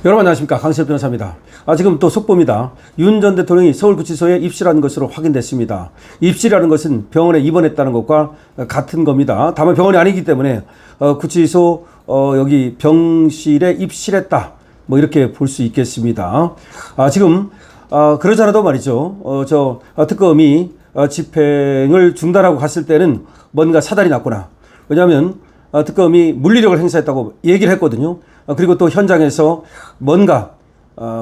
여러분 안녕하십니까, 강시엽 변호사입니다. 지금 또 속보입니다. 윤 전 대통령이 서울구치소에 입실한 것으로 확인됐습니다. 입실이라는 것은 병원에 입원했다는 것과 같은 겁니다. 다만 병원이 아니기 때문에 구치소 여기 병실에 입실했다, 뭐 이렇게 볼 수 있겠습니다. 지금 그러지 않아도 말이죠, 특검이 집행을 중단하고 갔을 때는 뭔가 사달이 났구나. 왜냐하면 특검이 물리력을 행사했다고 얘기를 했거든요. 그리고 또 현장에서 뭔가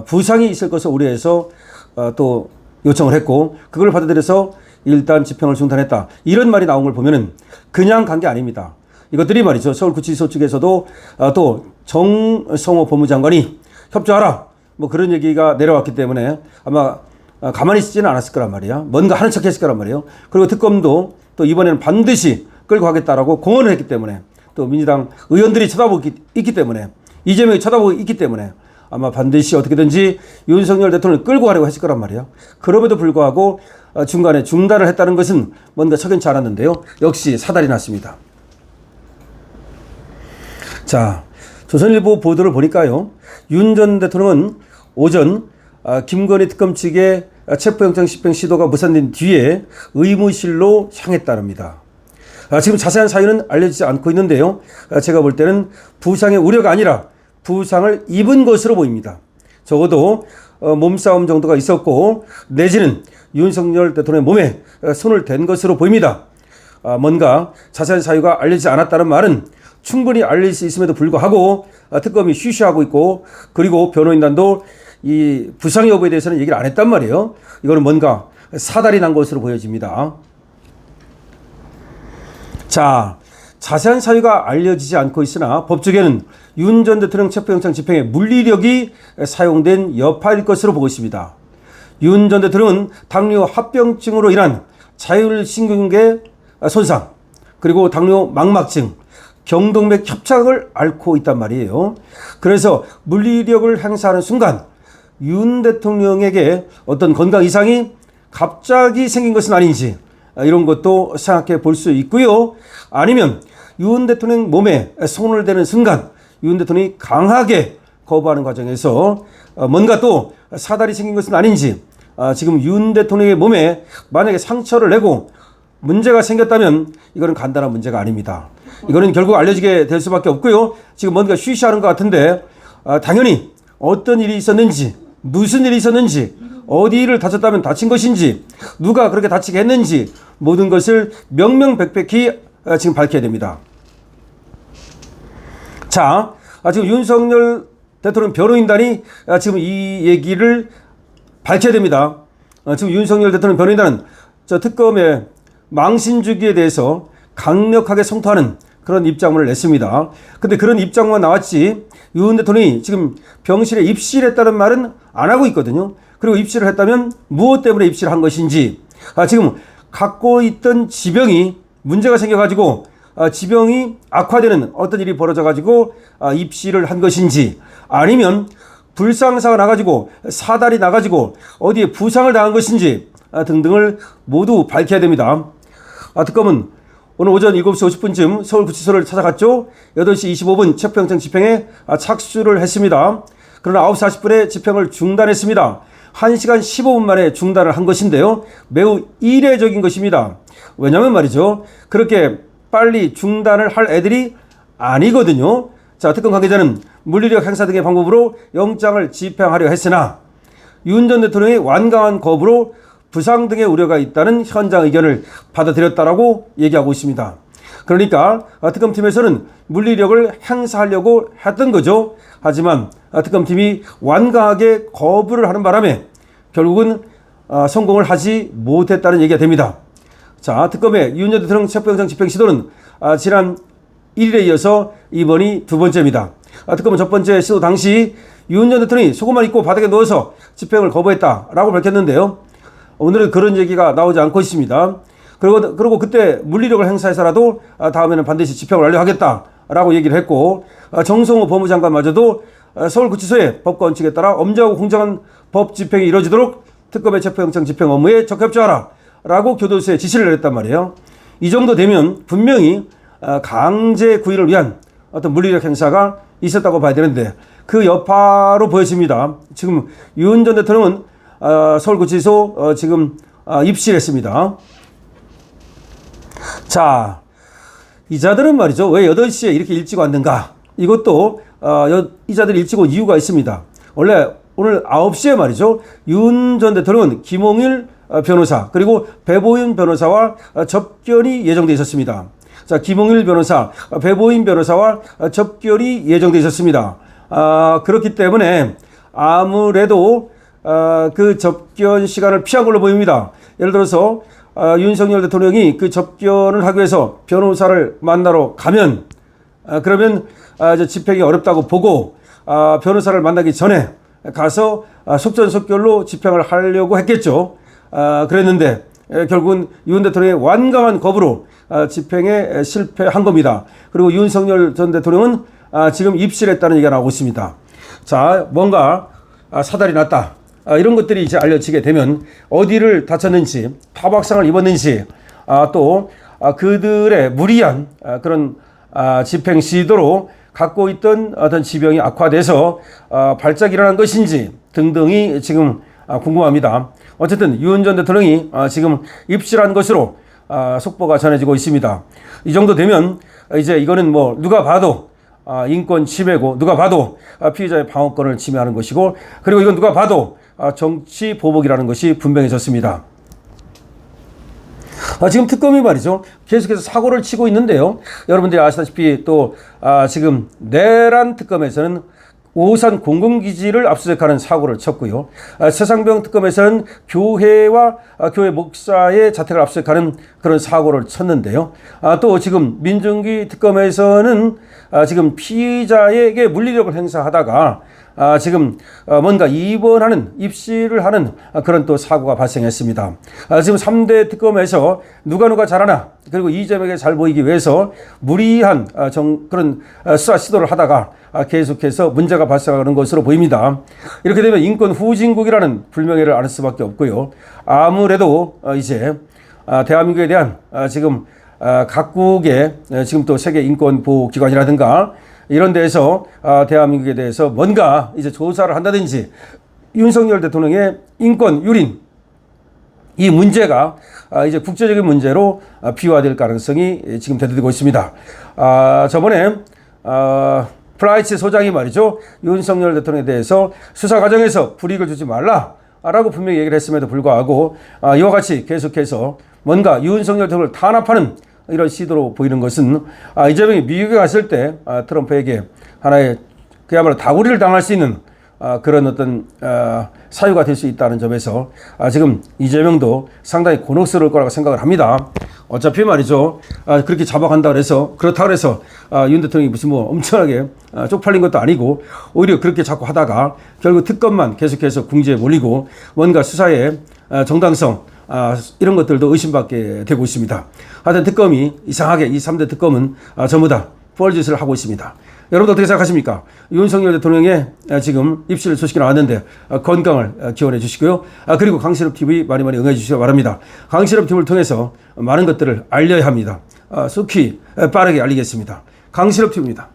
부상이 있을 것을 우려해서 또 요청을 했고, 그걸 받아들여서 일단 집행을 중단했다, 이런 말이 나온 걸 보면은 그냥 간 게 아닙니다. 이것들이 말이죠, 서울구치소 측에서도 또 정성호 법무장관이 협조하라, 뭐 그런 얘기가 내려왔기 때문에 아마 가만히 있지는 않았을 거란 말이야. 뭔가 하는 척 했을 거란 말이에요. 그리고 특검도 또 이번에는 반드시 끌고 가겠다라고 공언을 했기 때문에, 또 민주당 의원들이 쳐다보고 있기 때문에, 이재명이 쳐다보고 있기 때문에 아마 반드시 어떻게든지 윤석열 대통령을 끌고 가려고 했을 거란 말이에요. 그럼에도 불구하고 중간에 중단을 했다는 것은 뭔가 석연치 않았는데요. 역시 사달이 났습니다. 자, 조선일보 보도를 보니까요, 윤 전 대통령은 오전 김건희 특검 측의 체포영장 집행 시도가 무산된 뒤에 의무실로 향했다랍니다. 지금 자세한 사유는 알려지지 않고 있는데요, 제가 볼 때는 부상의 우려가 아니라 부상을 입은 것으로 보입니다. 적어도 몸싸움 정도가 있었고, 내지는 윤석열 대통령의 몸에 손을 댄 것으로 보입니다. 뭔가 자세한 사유가 알려지지 않았다는 말은 충분히 알릴 수 있음에도 불구하고 특검이 쉬쉬하고 있고, 그리고 변호인단도 이 부상 여부에 대해서는 얘기를 안 했단 말이에요. 이거는 뭔가 사달이 난 것으로 보여집니다. 자, 자세한 사유가 알려지지 않고 있으나 법조계는 윤 전 대통령 체포영장 집행에 물리력이 사용된 여파일 것으로 보고 있습니다. 윤 전 대통령은 당뇨 합병증으로 인한 자율신경계 손상, 그리고 당뇨 망막증, 경동맥 협착을 앓고 있단 말이에요. 그래서 물리력을 행사하는 순간 윤 대통령에게 어떤 건강 이상이 갑자기 생긴 것은 아닌지, 이런 것도 생각해 볼 수 있고요. 아니면 윤 대통령 몸에 손을 대는 순간 윤 대통령이 강하게 거부하는 과정에서 뭔가 또 사달이 생긴 것은 아닌지, 지금 윤 대통령의 몸에 만약에 상처를 내고 문제가 생겼다면 이거는 간단한 문제가 아닙니다. 이거는 결국 알려지게 될 수밖에 없고요. 지금 뭔가 쉬쉬하는 것 같은데, 당연히 어떤 일이 있었는지, 무슨 일이 있었는지, 어디를 다쳤다면 다친 것인지, 누가 그렇게 다치게 했는지, 모든 것을 명명백백히 지금 밝혀야 됩니다. 자, 지금 윤석열 대통령 변호인단이 지금 이 얘기를 밝혀야 됩니다. 지금 윤석열 대통령 변호인단은 특검의 망신주기에 대해서 강력하게 성토하는 그런 입장문을 냈습니다. 근데 그런 입장만 나왔지 윤 대통령이 지금 병실에 입실했다는 말은 안 하고 있거든요. 그리고 입실을 했다면 무엇 때문에 입실한 것인지, 지금 갖고 있던 지병이 문제가 생겨가지고 지병이 악화되는 어떤 일이 벌어져가지고 입실을 한 것인지, 아니면 불상사가 나가지고 사달이 나가지고 어디에 부상을 당한 것인지 등등을 모두 밝혀야 됩니다. 특검은 오늘 오전 7시 50분쯤 서울구치소를 찾아갔죠. 8시 25분 체포영장 집행에 착수를 했습니다. 그러나 9시 40분에 집행을 중단했습니다. 1시간 15분 만에 중단을 한 것인데요, 매우 이례적인 것입니다. 왜냐하면 말이죠, 그렇게 빨리 중단을 할 애들이 아니거든요. 자, 특검 관계자는 물리력 행사 등의 방법으로 영장을 집행하려 했으나 윤 전 대통령의 완강한 거부로 부상 등의 우려가 있다는 현장 의견을 받아들였다라고 얘기하고 있습니다. 그러니까 특검팀에서는 물리력을 행사하려고 했던 거죠. 하지만 특검팀이 완강하게 거부를 하는 바람에 결국은 성공을 하지 못했다는 얘기가 됩니다. 자, 특검의 윤 전 대통령 체포영장 집행 시도는 지난 1일에 이어서 이번이 두 번째입니다. 특검은 첫 번째 시도 당시 윤 전 대통령이 속옷만 입고 바닥에 누워서 집행을 거부했다라고 밝혔는데요, 오늘은 그런 얘기가 나오지 않고 있습니다. 그리고 그때 물리력을 행사해서라도 다음에는 반드시 집행을 완료하겠다라고 얘기를 했고, 정성호 법무장관마저도 서울구치소의 법과 원칙에 따라 엄정하고 공정한 법 집행이 이루어지도록 특검의 체포영장 집행 업무에 적협조하라 라고 교도소에 지시를 내렸단 말이에요. 이 정도 되면 분명히 강제 구일을 위한 어떤 물리력 행사가 있었다고 봐야 되는데, 그 여파로 보여집니다. 지금 윤 전 대통령은 서울구치소 지금 입실했습니다. 자, 이자들은 말이죠. 왜 8시에 이렇게 일찍 왔는가? 이것도 이자들이 일찍 온 이유가 있습니다. 원래 오늘 9시에 말이죠. 윤 전 대통령은 김홍일 변호사 그리고 배보임 변호사와 접견이 예정돼 있었습니다. 자, 김홍일 변호사, 배보임 변호사와 접견이 예정돼 있었습니다. 그렇기 때문에 아무래도 그 접견 시간을 피한 걸로 보입니다. 예를 들어서 윤석열 대통령이 그 접견을 하기 위해서 변호사를 만나러 가면 그러면 집행이 어렵다고 보고 변호사를 만나기 전에 가서 속전속결로 집행을 하려고 했겠죠. 그랬는데 결국은 윤 대통령의 완강한 거부로 집행에 실패한 겁니다. 그리고 윤석열 전 대통령은 지금 입실했다는 얘기가 나오고 있습니다. 자, 뭔가 사달이 났다. 이런 것들이 이제 알려지게 되면 어디를 다쳤는지, 타박상을 입었는지, 또 그들의 무리한 그런 집행 시도로 갖고 있던 어떤 지병이 악화돼서 발작이 일어난 것인지 등등이 지금 궁금합니다. 어쨌든 윤 전 대통령이 지금 입실한 것으로 속보가 전해지고 있습니다. 이 정도 되면 이제 이거는 뭐 누가 봐도 인권 침해고 누가 봐도 피해자의 방어권을 침해하는 것이고 그리고 이건 누가 봐도 정치 보복이라는 것이 분명해졌습니다. 지금 특검이 말이죠. 계속해서 사고를 치고 있는데요. 여러분들이 아시다시피 또 지금 내란 특검에서는 오산 공군기지를 압수수색하는 사고를 쳤고요. 최상병 특검에서는 교회와 교회 목사의 자택을 압수수색하는 그런 사고를 쳤는데요. 또 지금 민중기 특검에서는 지금 피의자에게 물리력을 행사하다가 지금 뭔가 입실을 하는 그런 또 사고가 발생했습니다. 지금 3대 특검에서 누가 잘하나 그리고 이재명에게 잘 보이기 위해서 무리한 그런 수사 시도를 하다가 계속해서 문제가 발생하는 것으로 보입니다. 이렇게 되면 인권 후진국이라는 불명예를 앓을 수밖에 없고요. 아무래도 이제 대한민국에 대한 지금 각국의 지금 또 세계 인권 보호 기관이라든가 이런 데에서 대한민국에 대해서 뭔가 이제 조사를 한다든지 윤석열 대통령의 인권 유린 이 문제가 이제 국제적인 문제로 비화될 가능성이 지금 대두되고 있습니다. 저번에 플라이츠 소장이 말이죠. 윤석열 대통령에 대해서 수사 과정에서 불이익을 주지 말라라고 분명히 얘기를 했음에도 불구하고 이와 같이 계속해서 뭔가 윤석열 대통령을 탄압하는 이런 시도로 보이는 것은 이재명이 미국에 갔을 때 트럼프에게 하나의 그야말로 다구리를 당할 수 있는 그런 어떤 사유가 될 수 있다는 점에서 지금 이재명도 상당히 곤혹스러울 거라고 생각을 합니다. 어차피 말이죠. 그렇게 잡아간다 그래서 그렇다 그래서 윤 대통령이 무슨 뭐 엄청나게 쪽팔린 것도 아니고 오히려 그렇게 자꾸 하다가 결국 특검만 계속해서 궁지에 몰리고 뭔가 수사의 정당성 이런 것들도 의심받게 되고 있습니다. 하여튼 특검이 이상하게 이 3대 특검은 전부 다 뻘짓을 하고 있습니다. 여러분 어떻게 생각하십니까? 윤석열 대통령의 지금 입실 소식이 나왔는데 건강을 기원해 주시고요. 그리고 강실업TV 많이 응해 주시기 바랍니다. 강실업TV를 통해서 많은 것들을 알려야 합니다. 속히 빠르게 알리겠습니다. 강실업TV입니다.